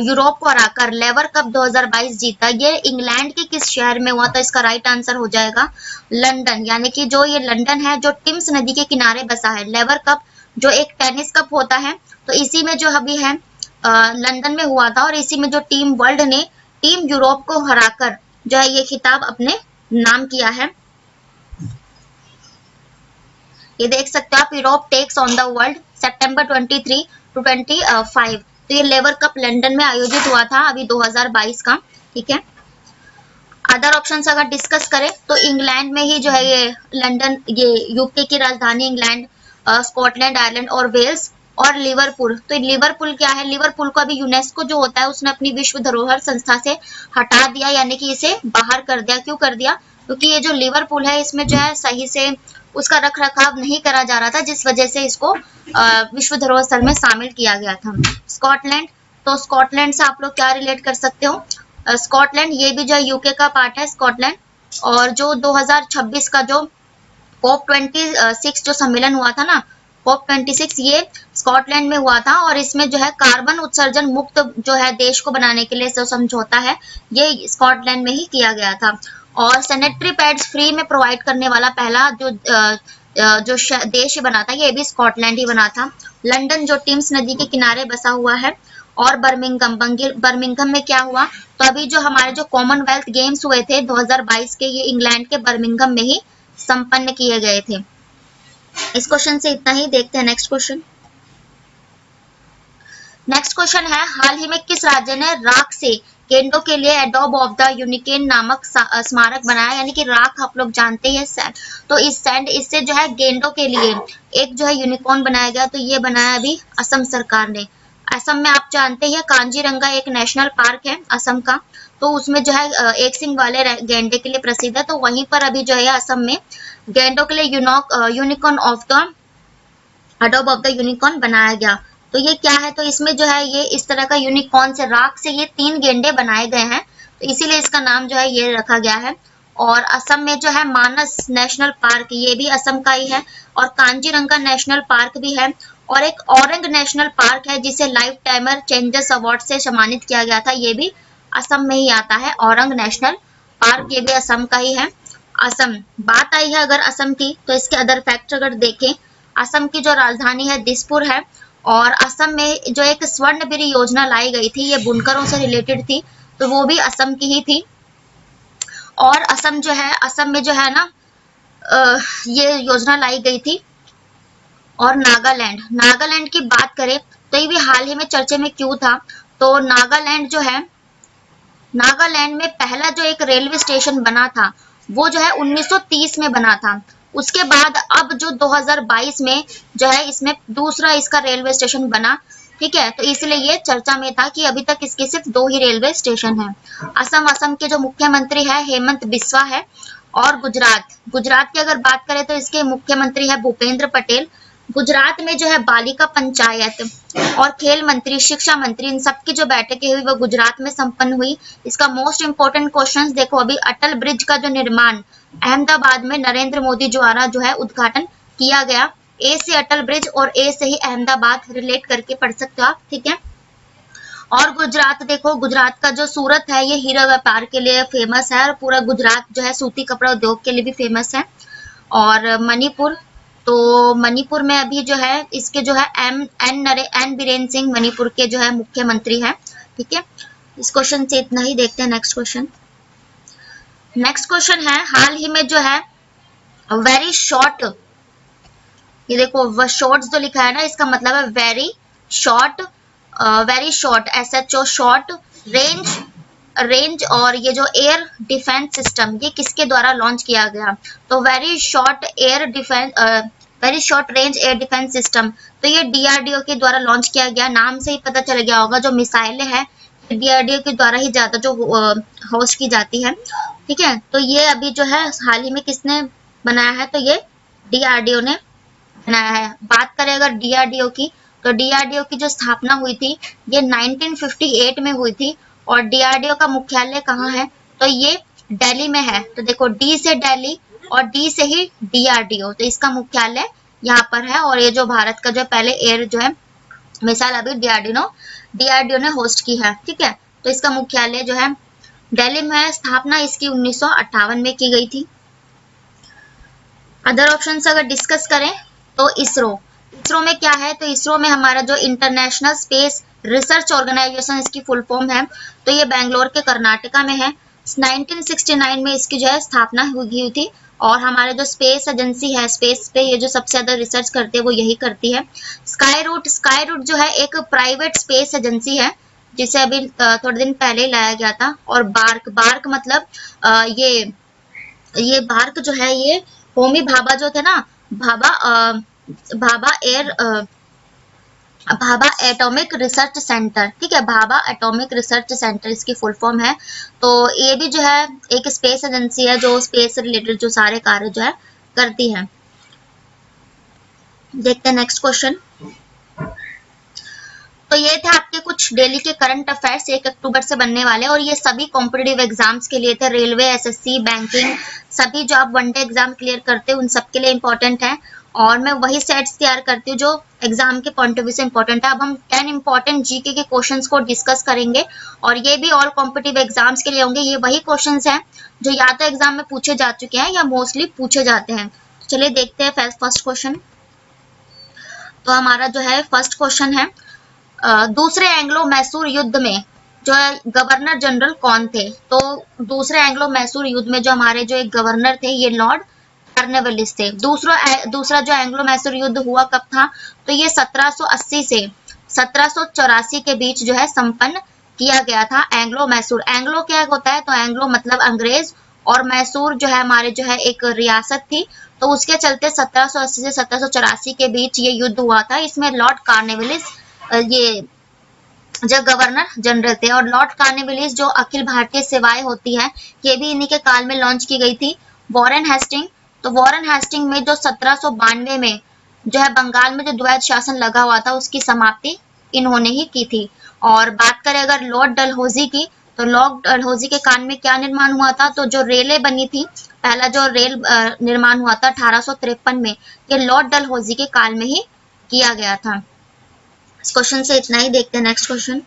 Speaker 1: यूरोप को हराकर लेवर कप 2022 जीता, ये इंग्लैंड के किस शहर में हुआ। तो इसका राइट आंसर हो जाएगा लंदन, यानी कि जो ये लंदन है जो टिम्स नदी के किनारे बसा है। लेवर कप जो एक टेनिस कप होता है, तो इसी में जो अभी है लंदन में हुआ था। और इसी में जो टीम वर्ल्ड ने टीम यूरोप को हराकर जो है ये खिताब अपने नाम किया है। ये देख सकते हो आप, Europe takes on the world सितंबर 23 to 25। तो ये लेवर कप लंदन में आयोजित हुआ था अभी 2022 का, ठीक है। अदर ऑप्शंस अगर डिस्कस करें तो इंग्लैंड में ही जो है ये लंदन, ये यूके की राजधानी इंग्लैंड, स्कॉटलैंड, आयरलैंड और वेल्स और लिवरपूल। तो लिवरपूल क्या है, लिवरपूल को अभी यूनेस्को जो होता है उसने अपनी विश्व धरोहर संस्था से हटा दिया, यानी कि इसे बाहर कर दिया। क्यों कर दिया, क्योंकि ये जो लिवरपूल है इसमें जो है सही से उसका रख रखाव नहीं करा जा रहा था, जिस वजह से इसको विश्व धरोहर स्थल में शामिल किया गया था। स्कॉटलैंड, तो स्कॉटलैंड से आप लोग क्या रिलेट कर सकते हो, स्कॉटलैंड ये भी जो है यूके का पार्ट है स्कॉटलैंड। और जो 2026 का जो COP26 जो सम्मेलन हुआ था ना, COP26 ये स्कॉटलैंड में हुआ था। और इसमें जो है कार्बन उत्सर्जन मुक्त जो है देश को बनाने के लिए जो समझौता है ये स्कॉटलैंड में ही किया गया था। और सैनिटरी पैड्स फ्री में प्रोवाइड करने वाला पहला जो देश बना था ये भी स्कॉटलैंड ही बना था। लंदन जो टिम्स नदी के किनारे बसा हुआ है। और बर्मिंघम में क्या हुआ, तो अभी जो हमारे जो कॉमनवेल्थ गेम्स हुए थे 2022 के, ये इंग्लैंड के बर्मिंघम में ही संपन्न किए गए थे। इस क्वेश्चन से इतना ही। देखते हैं नेक्स्ट क्वेश्चन। नेक्स्ट क्वेश्चन है हाल ही में किस राज्य ने राख से गेंडों के लिए एडोब ऑफ द यूनिकेन नामक स्मारक बनाया, यानी कि राख आप लोग जानते हैं सैंड, तो इस सैंड इससे जो है गेंडों के लिए एक जो है यूनिकॉर्न बनाया गया। तो ये बनाया अभी असम सरकार ने। असम में आप जानते हैं कांजीरंगा एक नेशनल पार्क है असम का, तो उसमें जो है एक सिंग वाले गैंडे के लिए प्रसिद्ध है। तो वहीं पर अभी जो है असम में गैंडों के लिए unicorn of the Adobe of the unicorn बनाया गया। तो ये क्या है, तो इसमें जो है ये इस तरह का यूनिकॉर्न से राख से ये 3 गेंडे बनाए गए हैं, तो इसीलिए इसका नाम जो है ये रखा गया है। और असम में जो है मानस नेशनल पार्क ये भी असम का ही है, और कांजीरंगा नेशनल पार्क भी है, और एक औरंग नेशनल पार्क है जिसे लाइफ टाइमर चेंजेस अवार्ड से सम्मानित किया गया था, ये भी असम में ही आता है। औरंग नेशनल पार्क ये भी असम का ही है। असम बात आई है अगर असम की, तो इसके अदर फैक्ट अगर देखें, असम की जो राजधानी है दिसपुर है, और असम में जो एक स्वर्णगिरी योजना लाई गई थी ये बुनकरों से रिलेटेड थी, तो वो भी असम की ही थी। और असम जो है, असम में जो है ना ये योजना लाई गई थी। और नागालैंड, नागालैंड की बात करें तो ये भी हाल ही में चर्चे में क्यों था, तो नागालैंड जो है, नागालैंड में पहला जो एक रेलवे स्टेशन बना था वो जो है 1930 में बना था। उसके बाद अब जो 2022 में जो है इसमें दूसरा इसका रेलवे स्टेशन बना, ठीक है। तो इसलिए ये चर्चा में था कि अभी तक इसके सिर्फ 2 ही रेलवे स्टेशन हैं। असम के जो मुख्यमंत्री है हेमंत बिस्वा है। और गुजरात, गुजरात की अगर बात करें तो इसके मुख्यमंत्री है भूपेंद्र पटेल। गुजरात में जो है बालिका पंचायत और खेल मंत्री, शिक्षा मंत्री, इन सबकी जो बैठकें हुई वो गुजरात में संपन्न हुई। इसका मोस्ट इंपोर्टेंट क्वेश्चंस देखो, अभी अटल ब्रिज का जो निर्माण अहमदाबाद में नरेंद्र मोदी द्वारा जो है उद्घाटन किया गया। ए से अटल ब्रिज और ए से ही अहमदाबाद रिलेट करके पढ़ सकते हो आप, ठीक है। और गुजरात देखो, गुजरात का जो सूरत है ये हीरा व्यापार के लिए फेमस है, और पूरा गुजरात जो है सूती कपड़ा उद्योग के लिए भी फेमस है। और मणिपुर, तो मणिपुर में अभी जो है इसके जो है एन बीरेन सिंह मणिपुर के जो है मुख्यमंत्री हैं, ठीक है। इस क्वेश्चन से इतना ही, देखते हैं नेक्स्ट क्वेश्चन। नेक्स्ट क्वेश्चन है, हाल ही में जो है वेरी शॉर्ट, ये देखो वो शॉर्ट्स जो लिखा है ना इसका मतलब है very short, very short SHO short range और ये जो एयर डिफेंस सिस्टम ये किसके द्वारा लॉन्च किया गया, तो very short range air defence system, तो ये DRDO के द्वारा लॉन्च किया गया। नाम से ही पता चल गया होगा जो मिसाइलें हैं DRDO के द्वारा ही ज्यादा जो होस्ट की जाती है, ठीक है। तो ये अभी जो है हाल ही में किसने बनाया है, तो ये DRDO ने बनाया है। बात करें अगर DRDO की, तो DRDO की जो स्थापना हुई थी ये 1958 में हुई थी। और DRDO का मुख्यालय कहाँ है, तो ये दिल्ली में है। तो देखो D से दिल्ली और D से ही DRDO, तो इसका मुख्यालय यहाँ पर है। और ये जो भारत का जो पहले एयर जो है मिसाइल अभी DRDO ने होस्ट की है, ठीक है। तो इसका मुख्यालय जो है दिल्ली में है। स्थापना इसकी 1958 में की गई थी। अदर ऑप्शन अगर डिस्कस करें तो इसरो में क्या है, तो इसरो में हमारा जो इंटरनेशनल स्पेस रिसर्च ऑर्गेनाइजेशन इसकी फुल फॉर्म है, तो ये बेंगलोर के कर्नाटका में है। 1969 में इसकी जो है स्थापना हुई थी। और हमारे जो स्पेस एजेंसी है, स्पेस पे ये जो सबसे ज्यादा रिसर्च करते हैं वो यही करती है। स्काई रूट जो है एक प्राइवेट स्पेस एजेंसी है जिसे अभी थोड़े दिन पहले लाया गया था। और बार्क मतलब ये बार्क जो है ये होमी भाभा जो थे ना, भाभा एटॉमिक रिसर्च सेंटर, ठीक है। भाभा एटॉमिक रिसर्च सेंटर इसकी फुल फॉर्म है। तो ये भी जो है एक स्पेस एजेंसी है जो स्पेस से रिलेटेड जो सारे कार्य जो है करती है। देखते हैं नेक्स्ट क्वेश्चन। तो ये थे आपके कुछ डेली के करंट अफेयर्स 1 अक्टूबर से बनने वाले, और ये सभी कॉम्पिटिटिव एग्जाम्स के लिए थे, रेलवे, SSC, बैंकिंग, सभी जो आप वनडे एग्जाम क्लियर करते हो उन सबके लिए इंपॉर्टेंट है। और मैं वही सेट्स तैयार करती हूँ जो एग्जाम के पॉइंट ऑफ व्यू से इंपॉर्टेंट है। अब हम 10 इंपॉर्टेंट जीके के क्वेश्चंस को डिस्कस करेंगे, और ये भी ऑल कॉम्पिटिटिव एग्जाम्स के लिए होंगे। ये वही क्वेश्चंस हैं जो या तो एग्जाम में पूछे जा चुके हैं या मोस्टली पूछे जाते हैं। चलिए देखते हैं फर्स्ट क्वेश्चन। तो हमारा जो है फर्स्ट क्वेश्चन है, दूसरे एंग्लो मैसूर युद्ध में जो है गवर्नर जनरल कौन थे, तो दूसरे एंग्लो मैसूर युद्ध में जो हमारे जो एक गवर्नर थे ये लॉर्ड कॉर्नवालिस थे। दूसरा जो एंग्लो मैसूर युद्ध हुआ कब था, तो ये 1780 से 1784 के बीच जो है संपन्न किया गया था। एंग्लो मैसूर, एंग्लो क्या होता है, तो एंग्लो मतलब अंग्रेज, और मैसूर जो है हमारे जो है एक रियासत थी। तो उसके चलते 1780 से 1784 के बीच ये युद्ध हुआ था। इसमें लॉर्ड कॉर्नवालिस ये जो गवर्नर जनरल थे। और लॉर्ड कार्नवालिस जो अखिल भारतीय सेवाएं होती है, ये भी इन्हीं के काल में लॉन्च की गई थी। वॉरेन हेस्टिंग, तो वॉरेन हेस्टिंग में जो 1792 में जो है बंगाल में जो द्वैत शासन लगा हुआ था, उसकी समाप्ति इन्होंने ही की थी। और बात करें अगर लॉर्ड डलहौजी की, तो लॉर्ड डलहौजी के काल में क्या निर्माण हुआ था, तो जो रेलें बनी थी, पहला जो रेल निर्माण हुआ था 1853 में, ये लॉर्ड डलहौजी के काल में ही किया गया था। इस क्वेश्चन से इतना ही। देखते हैं नेक्स्ट क्वेश्चन।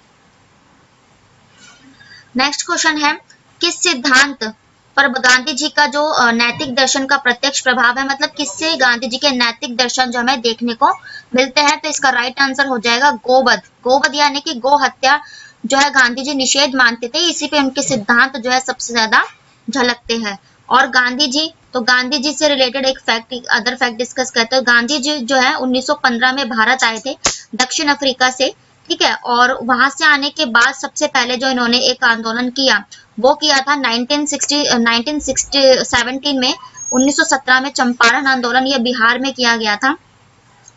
Speaker 1: नेक्स्ट क्वेश्चन है, किस सिद्धांत पर गांधी जी का जो नैतिक दर्शन का प्रत्यक्ष प्रभाव है, मतलब किससे गांधी जी के नैतिक दर्शन जो हमें देखने को मिलते हैं, तो इसका राइट आंसर हो जाएगा गोवध। गोवध यानी कि गो हत्या जो है गांधी जी निषेध मानते थे, इसी पे उनके सिद्धांत जो है सबसे ज्यादा झलकते हैं। और गांधी जी, तो गांधी जी से रिलेटेड एक फैक्ट, अदर फैक्ट डिस्कस करते हैं। गांधी जी जो है 1915 में भारत आए थे दक्षिण अफ्रीका से, ठीक है। और वहां से आने के बाद सबसे पहले जो इन्होंने एक आंदोलन किया, वो किया था 1917 में, 1917 में चंपारण आंदोलन, ये बिहार में किया गया था।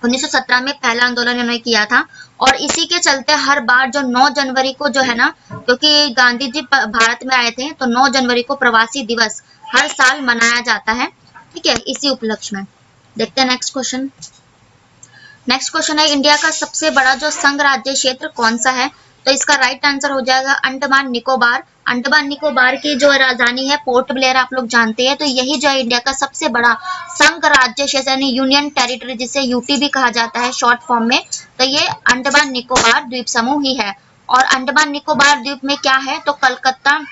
Speaker 1: 1917 में पहला आंदोलन इन्होंने किया था। और इसी के चलते हर बार जो 9 जनवरी को जो है ना, क्योंकि गांधी जी भारत में आए थे, तो 9 जनवरी को प्रवासी दिवस हर साल मनाया जाता है, ठीक है, इसी उपलक्ष्य में। देखते हैं नेक्स्ट क्वेश्चन। नेक्स्ट क्वेश्चन है, इंडिया का सबसे बड़ा जो संघ राज्य क्षेत्र कौन सा है, तो इसका राइट आंसर हो जाएगा अंडमान निकोबार। अंडमान निकोबार की जो राजधानी है पोर्ट ब्लेयर, आप लोग जानते हैं। तो यही जो है इंडिया का सबसे बड़ा संघ राज्य क्षेत्र यानी यूनियन टेरिटरी, जिसे यूटी भी कहा जाता है शॉर्ट फॉर्म में, तो ये अंडमान निकोबार द्वीप समूह ही है। और अंडमान निकोबार द्वीप में क्या है, तो कलकत्ता,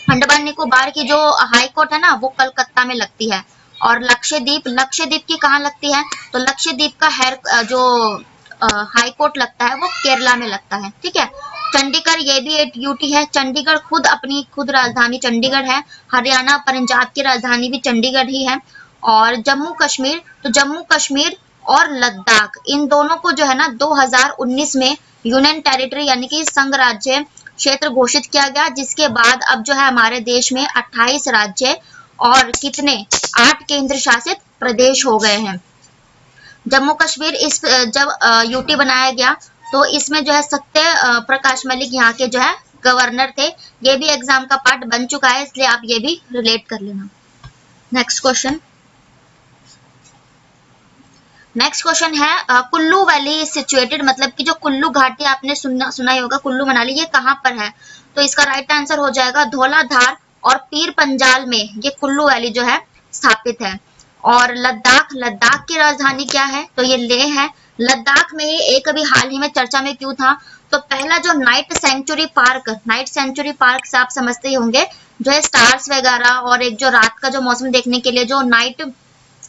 Speaker 1: अंडमान निकोबार की जो हाई कोर्ट है ना, वो कलकत्ता में लगती है। और लक्षद्वीप, लक्षद्वीप की कहाँ लगती है, तो लक्षद्वीप का जो हाई कोर्ट लगता है वो केरला में लगता है, ठीक है। चंडीगढ़, ये भी एक यूटी है। चंडीगढ़ खुद अपनी खुद राजधानी चंडीगढ़ है। हरियाणा पंजाब की राजधानी भी चंडीगढ़ ही है। और जम्मू कश्मीर, तो जम्मू कश्मीर और लद्दाख, इन दोनों को जो है ना 2019 में यूनियन टेरिटरी यानी कि संघ राज्य क्षेत्र घोषित किया गया, जिसके बाद अब जो है हमारे देश में 28 राज्य और कितने 8 केंद्र शासित प्रदेश हो गए हैं। जम्मू कश्मीर इस जब यूटी बनाया गया, तो इसमें जो है सत्य प्रकाश मलिक यहाँ के जो है गवर्नर थे। ये भी एग्जाम का पार्ट बन चुका है, इसलिए आप ये भी रिलेट कर लेना। Next question. नेक्स्ट क्वेश्चन है, कुल्लू वैली सिचुएटेड, मतलब कि जो कुल्लू घाटी आपने सुना ही होगा, कुल्लू मनाली, ये कहाँ पर है, तो इसका राइट आंसर हो जाएगा धौलाधार और पीर पंजाल में ये कुल्लू वैली जो है स्थापित है। और लद्दाख, लद्दाख की राजधानी क्या है, तो ये लेह है। लद्दाख में ही एक अभी हाल ही में चर्चा में क्यों था, तो पहला जो night century park, night century park से आप समझते ही होंगे, जो है स्टार्स वगैरह और एक जो रात का जो मौसम देखने के लिए जो नाइट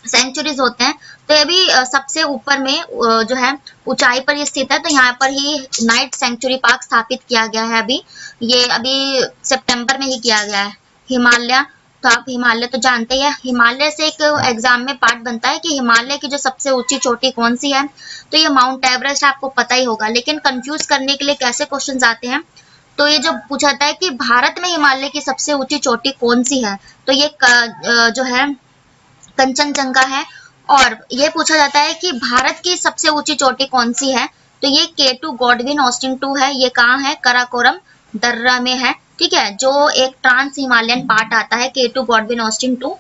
Speaker 1: सेंचुरीज होते हैं, तो ये भी सबसे ऊपर में जो है ऊंचाई पर ये स्थित है। तो यहाँ पर ही नाइट सेंचुरी पार्क स्थापित किया गया है। अभी ये अभी सितंबर में ही किया गया है। हिमालय, तो आप हिमालय तो जानते ही हैं। हिमालय से एक एग्जाम में पार्ट बनता है कि हिमालय की जो सबसे ऊंची चोटी कौन सी है, तो ये माउंट एवरेस्ट, आपको पता ही होगा। लेकिन कंफ्यूज करने के लिए कैसे क्वेश्चन आते हैं, तो ये जो पूछा जाता है कि भारत में हिमालय की सबसे ऊंची चोटी कौन सी है, तो ये जो है कंचनजंगा है। और ये पूछा जाता है कि भारत की सबसे ऊंची चोटी कौन सी है, तो ये K2 गॉडविन ऑस्टिन 2 है। ये कहाँ है, कराकोरम दर्रा में है, ठीक है, जो एक ट्रांस हिमालयन पार्ट आता है K2 गॉडविन ऑस्टिन 2।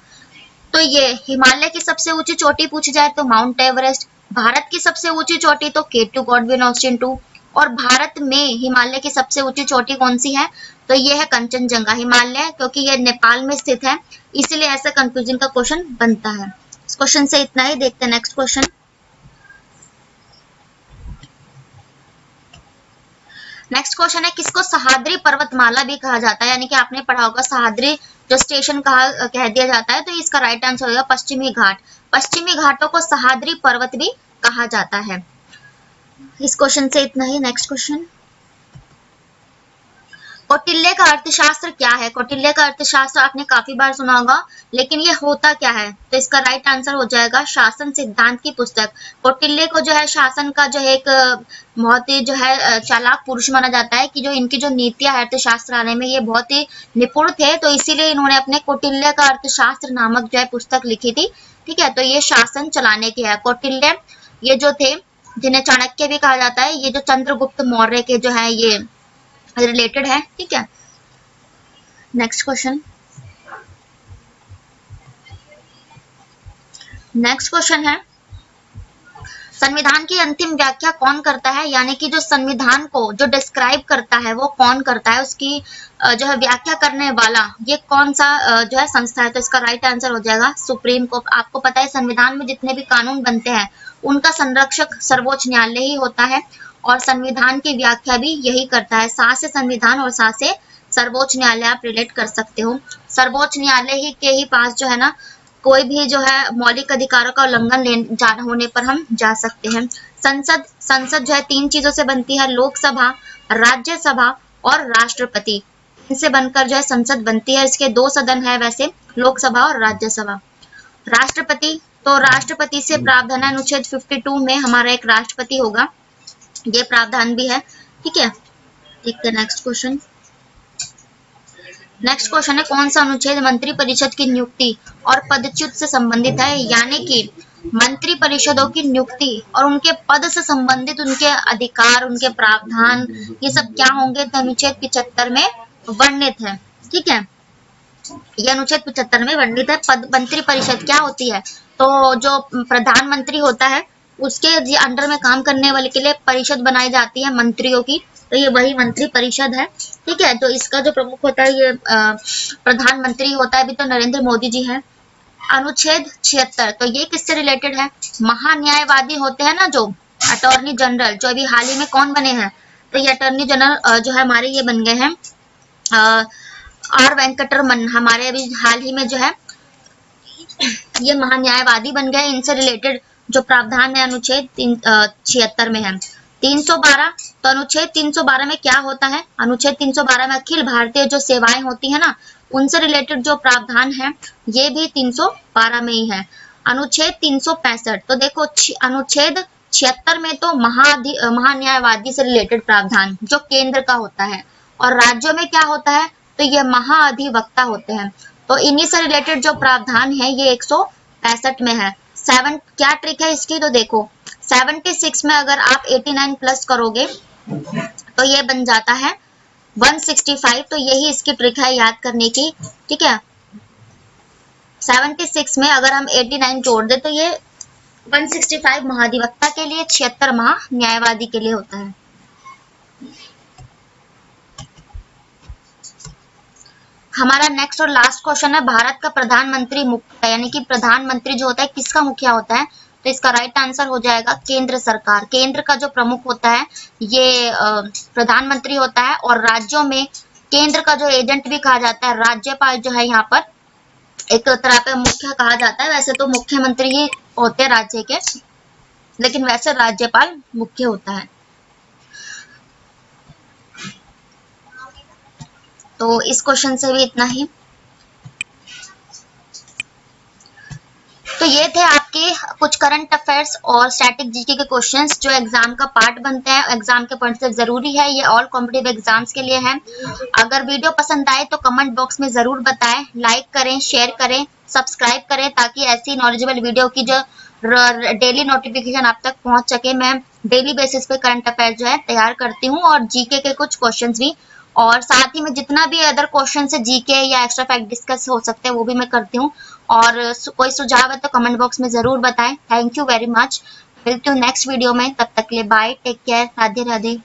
Speaker 1: तो ये हिमालय की सबसे ऊंची चोटी पूछी जाए तो माउंट एवरेस्ट, भारत की सबसे ऊंची चोटी तो K2 गॉडविन ऑस्टिन 2, और भारत में हिमालय की सबसे ऊंची चोटी कौन सी है, तो ये है कंचनजंगा हिमालय, क्योंकि ये नेपाल में स्थित है, इसीलिए ऐसा कंफ्यूजन का क्वेश्चन बनता है। इस क्वेश्चन से इतना ही। देखते हैं नेक्स्ट क्वेश्चन। नेक्स्ट क्वेश्चन है, किसको सह्याद्री पर्वतमाला भी कहा जाता है, यानी कि आपने पढ़ा होगा सह्याद्री जो स्टेशन कह दिया जाता है, तो इसका राइट आंसर होगा पश्चिमी घाट। पश्चिमी घाटों को सह्याद्री पर्वत भी कहा जाता है। इस क्वेश्चन से इतना ही। नेक्स्ट क्वेश्चन, कौटिल्य का अर्थशास्त्र क्या है। कौटिल्य का अर्थशास्त्र आपने काफी बार सुना होगा, लेकिन ये होता क्या है, तो इसका राइट आंसर हो जाएगा शासन सिद्धांत की पुस्तक। कौटिल्य को जो है शासन का जो है एक बहुत ही जो है चालाक पुरुष माना जाता है, कि जो इनकी जो नीतियां है अर्थशास्त्र आने में ये बहुत ही निपुण थे, तो इसीलिए इन्होंने अपने कौटिल्य का अर्थशास्त्र नामक जो है पुस्तक लिखी थी, ठीक है। तो ये शासन चलाने के है कौटिल्य, ये जो थे जिन्हें चाणक्य भी कहा जाता है, ये जो चंद्रगुप्त मौर्य के जो है ये रिलेटेड है, ठीक है। नेक्स्ट क्वेश्चन, नेक्स्ट क्वेश्चन है संविधान की अंतिम व्याख्या कौन करता है, यानी कि जो संविधान को जो डिस्क्राइब करता है वो कौन करता है, उसकी जो है व्याख्या करने वाला ये कौन सा जो है संस्था है। तो इसका राइट आंसर हो जाएगा सुप्रीम कोर्ट। आपको पता है संविधान में जितने भी कानून बनते हैं उनका संरक्षक सर्वोच्च न्यायालय ही होता है, और संविधान की व्याख्या भी यही करता है। सा से संविधान और सा से सर्वोच्च न्यायालय आप रिलेट कर सकते हो। सर्वोच्च न्यायालय ही के ही पास जो है ना कोई भी जो है मौलिक अधिकारों का उल्लंघन होने पर हम जा सकते हैं। संसद जो है 3 चीजों से बनती है, लोकसभा, राज्यसभा और राष्ट्रपति। इनसे बनकर जो है संसद बनती है। इसके 2 सदन है वैसे, लोकसभा और राज्यसभा। राष्ट्रपति, तो राष्ट्रपति से प्रावधान है अनुच्छेद 52 में हमारा एक राष्ट्रपति होगा, ये प्रावधान भी है, ठीक है। देखते हैं नेक्स्ट क्वेश्चन। नेक्स्ट क्वेश्चन है कौन सा अनुच्छेद मंत्री परिषद की नियुक्ति और पदच्युत से संबंधित है, यानी कि मंत्री परिषदों की नियुक्ति और उनके पद से संबंधित उनके अधिकार, उनके प्रावधान, ये सब क्या होंगे, तो अनुच्छेद 75 में वर्णित है, ठीक है। यह अनुच्छेद 75 में वर्णित है। पद मंत्री परिषद क्या होती है, तो जो प्रधानमंत्री होता है उसके अंडर में काम करने वाले के लिए परिषद बनाई जाती है मंत्रियों की, तो ये वही मंत्री परिषद है, ठीक है। तो इसका जो प्रमुख होता है ये प्रधानमंत्री होता है, अभी तो नरेंद्र मोदी जी हैं। अनुच्छेद 76, तो ये किससे रिलेटेड है, महान्यायवादी होते हैं ना जो अटॉर्नी जनरल, जो अभी हाल ही में कौन बने हैं, तो ये अटॉर्नी जनरल जो है हमारे ये बन गए हैं आर वेंकटरमन, हमारे अभी हाल ही में जो है ये महान्यायवादी बन गए। इनसे रिलेटेड जो प्रावधान है अनुच्छेद 76 में है। 312, तो अनुच्छेद 312 में क्या होता है, अनुच्छेद 312 में अखिल भारतीय जो सेवाएं होती है ना उनसे रिलेटेड जो प्रावधान है ये भी 312 में ही है। अनुच्छेद 365, तो देखो अनुच्छेद 76 में तो महान्यायवादी से रिलेटेड प्रावधान जो केंद्र का होता है, और राज्यों में क्या होता है, तो ये महाअधिवक्ता होते हैं। तो इन्हीं से रिलेटेड जो प्रावधान है ये 165 में है। 7 क्या ट्रिक है इसकी, तो देखो 76 में अगर आप 89 प्लस करोगे तो ये बन जाता है 165, तो यही इसकी ट्रिक है याद करने की, ठीक है। 76 में अगर हम 89 जोड़ दे तो ये 165 महाधिवक्ता के लिए, 76 महान्यायवादी के लिए होता है। हमारा नेक्स्ट और लास्ट क्वेश्चन है भारत का प्रधानमंत्री मुख्य, यानी कि प्रधानमंत्री जो होता है किसका मुखिया होता है, तो इसका राइट आंसर हो जाएगा केंद्र सरकार। केंद्र का जो प्रमुख होता है ये प्रधानमंत्री होता है, और राज्यों में केंद्र का जो एजेंट भी कहा जाता है राज्यपाल जो है यहाँ पर एक तरह पे मुख्य कहा जाता है। वैसे तो मुख्यमंत्री ही होते हैं राज्य के, लेकिन वैसे राज्यपाल मुख्य होता है। तो इस क्वेश्चन से भी इतना ही। तो ये थे आपके कुछ करंट अफेयर्स और स्टैटिक जीके के क्वेश्चंस जो एग्जाम का पार्ट बनते हैं, एग्जाम के पॉइंट से जरूरी है, ये ऑल कॉम्पिटिटिव एग्जाम्स के लिए है। अगर वीडियो पसंद आए तो कमेंट बॉक्स में जरूर बताएं, लाइक करें, शेयर करें, सब्सक्राइब करें, ताकि ऐसी नॉलेजेबल वीडियो की जो डेली नोटिफिकेशन आप तक पहुंच सके। मैं डेली बेसिस पे करंट अफेयर जो है तैयार करती हूँ, और जीके के कुछ क्वेश्चन भी, और साथ ही में जितना भी अदर क्वेश्चन है जीके या एक्स्ट्रा फैक्ट डिस्कस हो सकते हैं वो भी मैं करती हूँ। और कोई सुझाव है तो कमेंट बॉक्स में जरूर बताएं। थैंक यू वेरी मच, मिलती हूँ नेक्स्ट वीडियो में, तब तक के लिए bye, take care, Radhe Radhe.